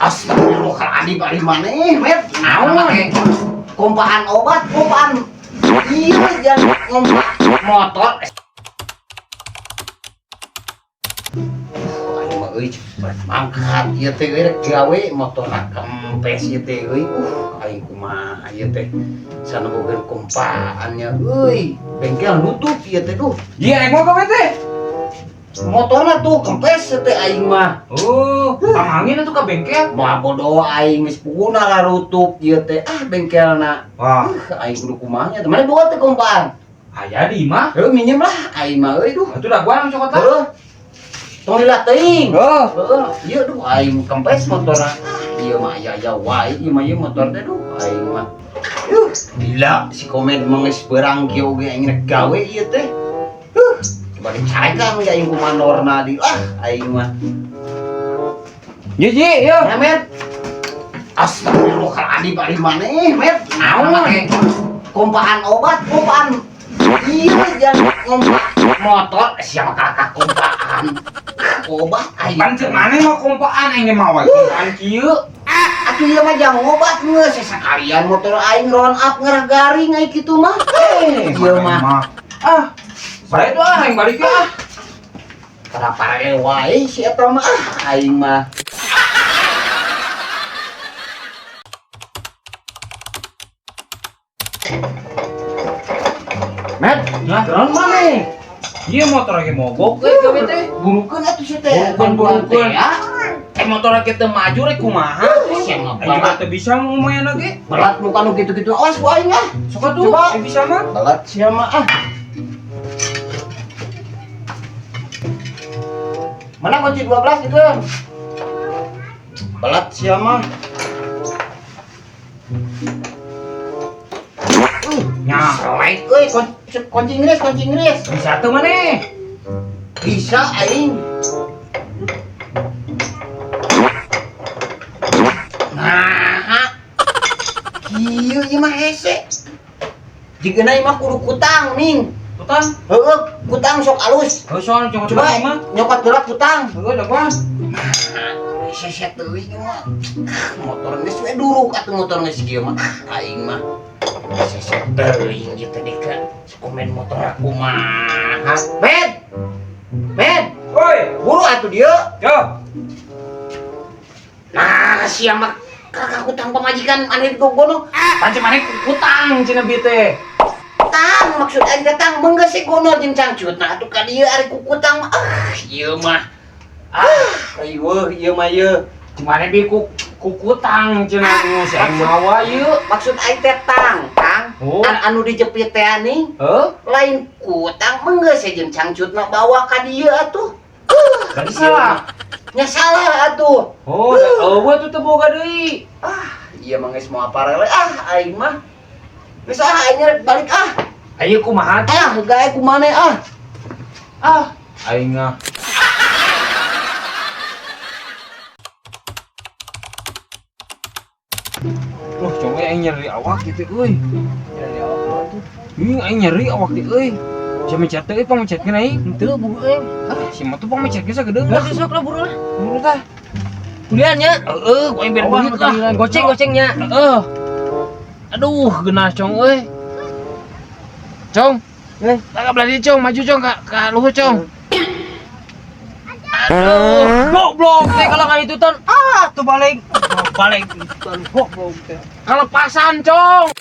Astagfirullahaladzim, dari mana Met? Naon? Kompaan obat, kompaan. Iya, jangan ngomong motor. Ayo mah euy, mangkat ieu teh rek gawe motor kempes ieu teh euy. Aing kumaha ieu teh. Sanobogeun kompaannya euy. Bengkel nutup ieu teh duh. Iya, emang kau teh? Motorna tuh kempes teh aing mah. Oh, pamangin itu ke bengkel. Moal bodoh aing geus puguna larutup ieu teh bengkelna. Wah, Aing kudu kumaha nya teh. Mane boga teh kompaan. aya di imah. Heuh minjem lah aing mah euy duh. Itu dah gua nang cokot lah. Heuh. Tong lilat teuing. Oh, Heeh, ieu duh aing kempes motorna. Ieu mah aya wae ieu mah ieu motor teh duh aing mah. Gila si komen mah geus beurang kieu ge aing rek gawe ieu teh. Coba dicarekan ge aing kumaha norna di aing mah. Ji, yo. Ya Met. Astagfirullahaladzim, dari mana Met? Naon? Kompaan obat, kompaan. Iya, jangan ngomong motor. Siapa kakak kompaan? Obat aing. Pan cek mana mau kompaan aing mah wae kompaan kieu. Atuh ieu mah jang obat geus sakalian motor aing round up ngaragaring ai kitu mah. Ieu mah. Bae doh aing balik ya. Para-para wae si eta mah aing mah. Met, Nah, keron mana? ieu motor lagi mogok euy gawe teh. Burukeun atuh si teh. Burukeun. Ya. Motor lagi teu maju rek kumaha? Siang mah Aing mah teu bisa ngomongin lagi. berat bukan nu gitu-gitu. Awas ku aing ah. Sok atuh, Coba. aing bisa mah. Berat sia mah Mana kunci 12 gitu? Berat sia mah. Nya, Selek euy kunci Inggris. bisa tuh maneh. Bisa aing. Nah, kieu ieu mah hese. Jigana ieu mah kudu kutang, Ning. Utang. Heueuh, kutang sok alus. Oh, soal cokot Coba mah. nyokot gerak kutang. Heuh, da gua. Seset teuing mah. Motor geus we duruk atuh motor geus kieu mah. Aing mah. Seset teuing kitu deh ka. Komen motor aku mah. Med, Woi, buru atuh dieu. yo. Nah, sia mah kakak kutang pamajikan anu gono. Pancen maneh utang cenah bieu teh. Tang maksud aing teh tang beunggeus si gono jeung cangcut. Nah atuh ka dieu ari ku kutang mah. Ieu mah. Ayo, ieu mah ieu. Cuma bi kutang cenah nu si aing mawa ieu. Maksud aing teh tang. Oh. Anu dijepit teh ning. Heuh? Lain kutang beunggeus jeung cangcutna bawa ka dieu atuh. Berarti salah. Nya salah atuh. Oh, eueuh tuh teu boga deui. Ieu mah geus mau aparele aing mah. Geus aing rek balik Ayo kumaha teh? gawe ku maneh Aing ngah. Loh, coba aing nyeri awak gitu euy. Nyeri awak tuh. Aing nyeri awak teh euy. Si mencet teh pamecetkeun aing. Teu buru euy. Si mah tuh pamecetkeun sagedeung lah. Sok lah buru lah. Buru tah. Kuliah nya. Heeh, ku aing bener duit lah. Goceng-gocengnya. Heeh. Aduh, geunah cong euy. Cong. Tangkap lagi cong, maju cong ka luhur cong. Aduh, goblok teh kalau kayak itu ton. Tuh balik. Balik. Goblok teh. Kelepasan cong.